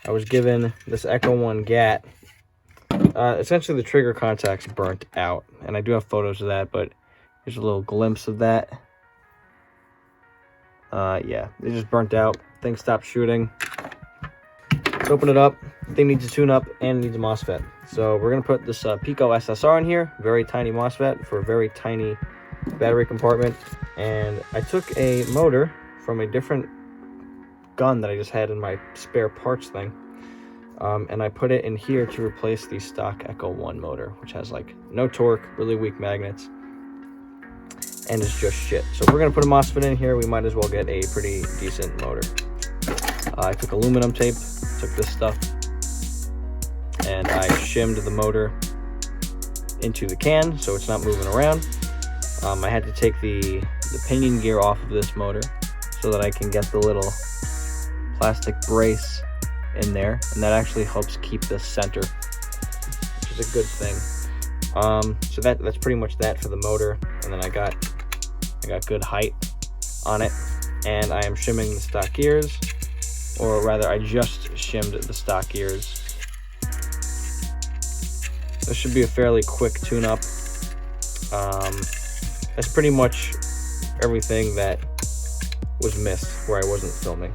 I was given this Echo 1 GAT. Essentially, the trigger contact's burnt out, and I do have photos of that, but here's a little glimpse of that. Yeah, they just burnt out. Thing stopped shooting. Let's open it up. Thing needs a tune-up and needs a MOSFET. So we're going to put this Pico SSR in here. Very tiny MOSFET for a very tiny battery compartment. And I took a motor from a different gun that I just had in my spare parts thing. And I put it in here to replace the stock Echo 1 motor, which has like no torque, really weak magnets, and it's just shit. So if we're gonna put a MOSFET in here, we might as well get a pretty decent motor. I took aluminum tape, took this stuff, and I shimmed the motor into the can so it's not moving around. I had to take the pinion gear off of this motor so that I can get the little plastic brace in there, and that actually helps keep this center, which is a good thing. So that's pretty much that for the motor, and then I got good height on it, and I am shimming the stock gears, or rather I just shimmed the stock gears. This should be a fairly quick tune-up. That's pretty much everything that was missed where I wasn't filming.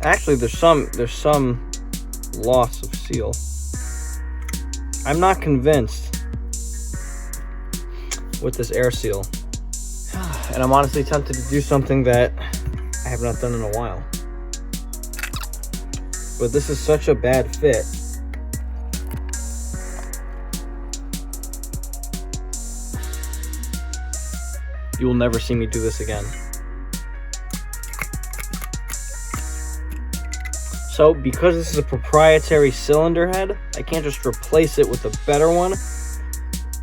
Actually, there's some loss of seal. I'm not convinced with this air seal, and I'm honestly tempted to do something that I have not done in a while. But this is such a bad fit. You will never see me do this again. So, because this is a proprietary cylinder head, I can't just replace it with a better one.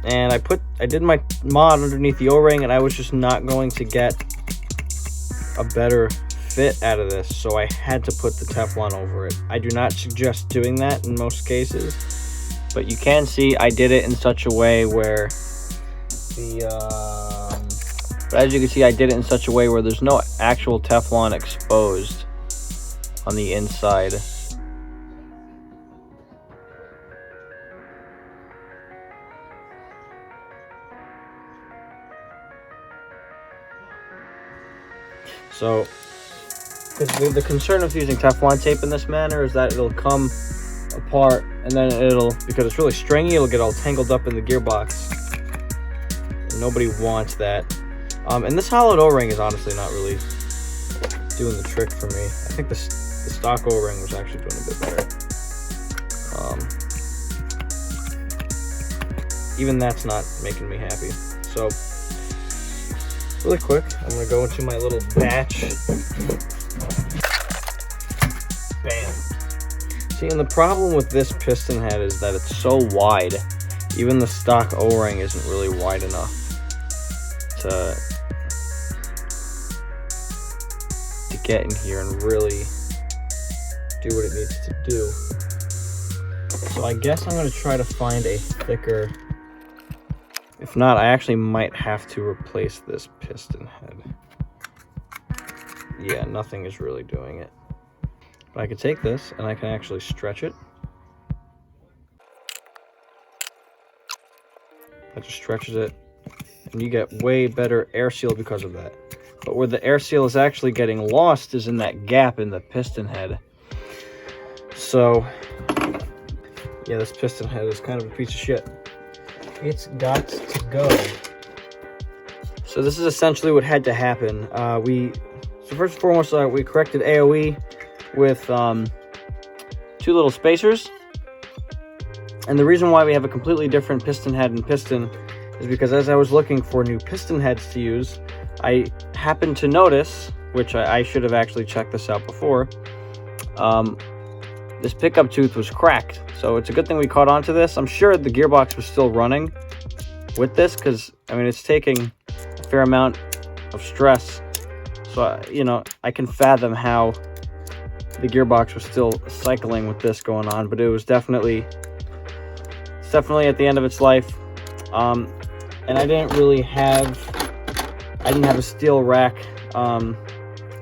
And I did my mod underneath the O-ring, and I was just not going to get a better fit out of this, so I had to put the Teflon over it. I do not suggest doing that in most cases, but you can see I did it in such a way where but as you can see, I did it in such a way where there's no actual Teflon exposed on the inside. So, because the concern of using Teflon tape in this manner is that it'll come apart, and then because it's really stringy, it'll get all tangled up in the gearbox. And nobody wants that. And this hollowed O-ring is honestly not really doing the trick for me. I think the stock O-ring was actually doing a bit better. Even that's not making me happy. So, really quick, I'm going to go into my little batch. Bam. See, and the problem with this piston head is that it's so wide. Even the stock O-ring isn't really wide enough to get in here and really do what it needs to do. So I guess I'm going to try to find a thicker. If not, I actually might have to replace this piston head. Yeah, nothing is really doing it. But I could take this and I can actually stretch it. That just stretches it, and you get way better air seal because of that. But where the air seal is actually getting lost is in that gap in the piston head. So, yeah, this piston head is kind of a piece of shit. It's got to go. So this is essentially what had to happen. So first and foremost, we corrected AOE with 2 little spacers. And the reason why we have a completely different piston head and piston is because as I was looking for new piston heads to use, I happened to notice, which I should have actually checked this out before, this pickup tooth was cracked. So it's a good thing we caught onto this. I'm sure the gearbox was still running with this because, I mean, it's taking a fair amount of stress. So, you know, I can fathom how the gearbox was still cycling with this going on, but it was definitely at the end of its life. And I didn't have a steel rack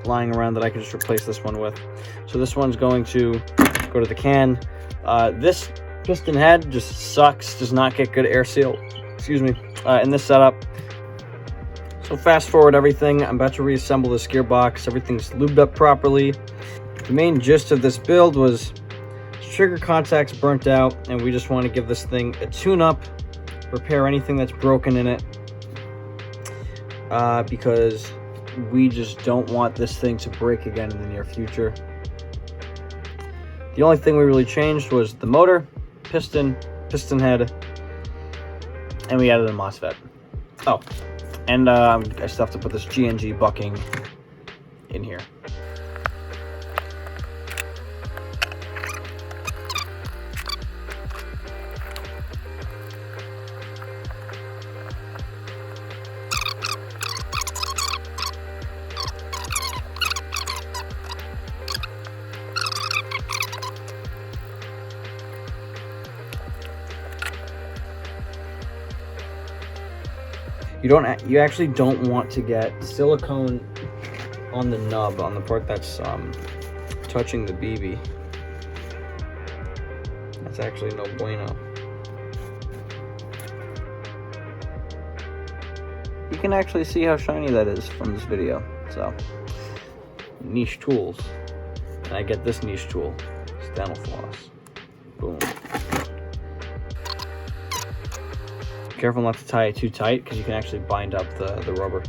lying around that I could just replace this one with. So this one's going to go to the can. This piston head just sucks, does not get good air seal, excuse me, in this setup. So fast forward everything, I'm about to reassemble this gearbox. Everything's lubed up properly. The main gist of this build was trigger contacts burnt out, and we just want to give this thing a tune-up, repair anything that's broken in it, because we just don't want this thing to break again in the near future. The only thing we really changed was the motor, piston head, and we added a MOSFET. Oh, and I still have to put this GNG bucking in here. You actually don't want to get silicone on the nub, on the part that's touching the BB. That's actually no bueno. You can actually see how shiny that is from this video. So, niche tools. And I get this niche tool, it's dental floss. Boom. Careful not to tie it too tight, because you can actually bind up the rubber.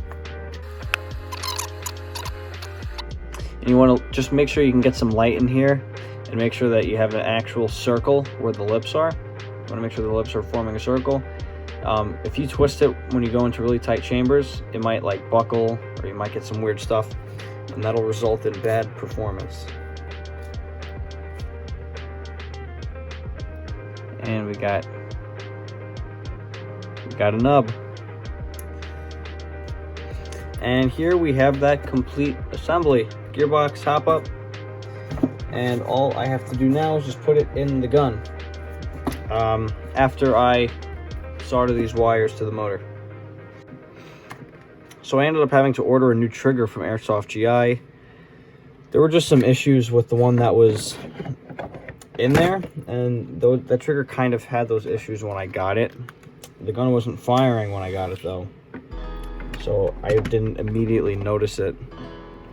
And you want to just make sure you can get some light in here, and make sure that you have an actual circle where the lips are. You want to make sure the lips are forming a circle. If you twist it when you go into really tight chambers, it might like buckle, or you might get some weird stuff, and that'll result in bad performance. And we got a nub. And here we have that complete assembly. Gearbox hop up, and all I have to do now is just put it in the gun after I solder these wires to the motor. So I ended up having to order a new trigger from Airsoft GI. There were just some issues with the one that was in there, and that trigger kind of had those issues when I got it. The gun wasn't firing when I got it though, so I didn't immediately notice it.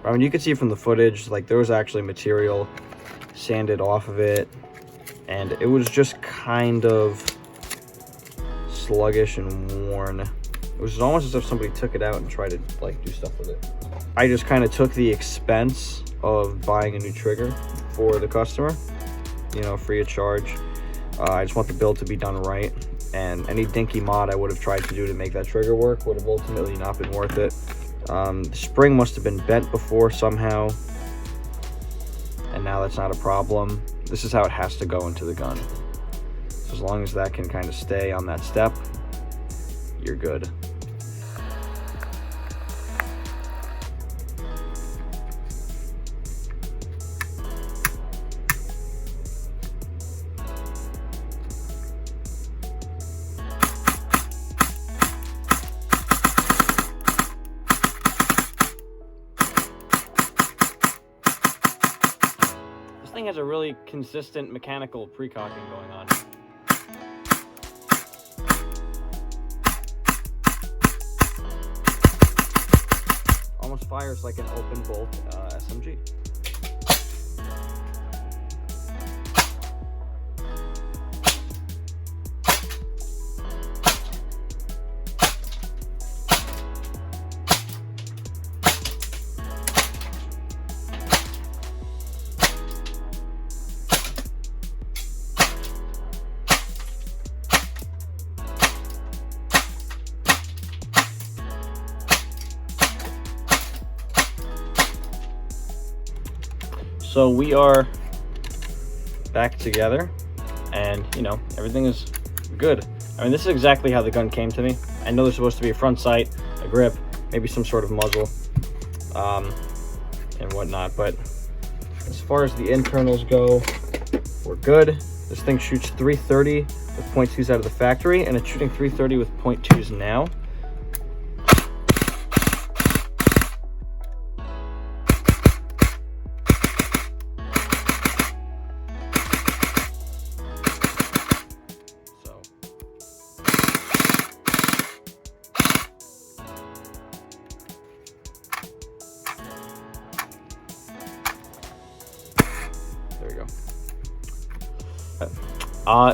I mean, you could see from the footage, like there was actually material sanded off of it, and it was just kind of sluggish and worn. It was almost as if somebody took it out and tried to like do stuff with it. I just kind of took the expense of buying a new trigger for the customer, you know, free of charge. I just want the build to be done right. And any dinky mod I would have tried to do to make that trigger work would have ultimately not been worth it. The spring must have been bent before somehow, and now that's not a problem. This is how it has to go into the gun. So as long as that can kind of stay on that step, you're good. This thing has a really consistent mechanical pre-cocking going on. Almost fires like an open bolt SMG. So we are back together, and you know, everything is good. I mean, this is exactly how the gun came to me. I know there's supposed to be a front sight, a grip, maybe some sort of muzzle, and whatnot, but As far as the internals go, we're good. This thing shoots 330 with .2s out of the factory, and it's shooting 330 with .2s now. There we go.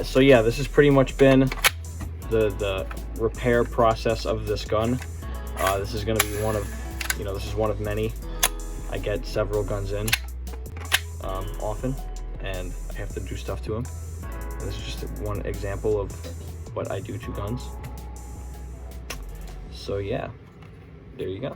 So yeah, this has pretty much been the repair process of this gun. This is going to be one of, this is one of many. I get several guns in often, and I have to do stuff to them. And this is just one example of what I do to guns. So yeah, there you go.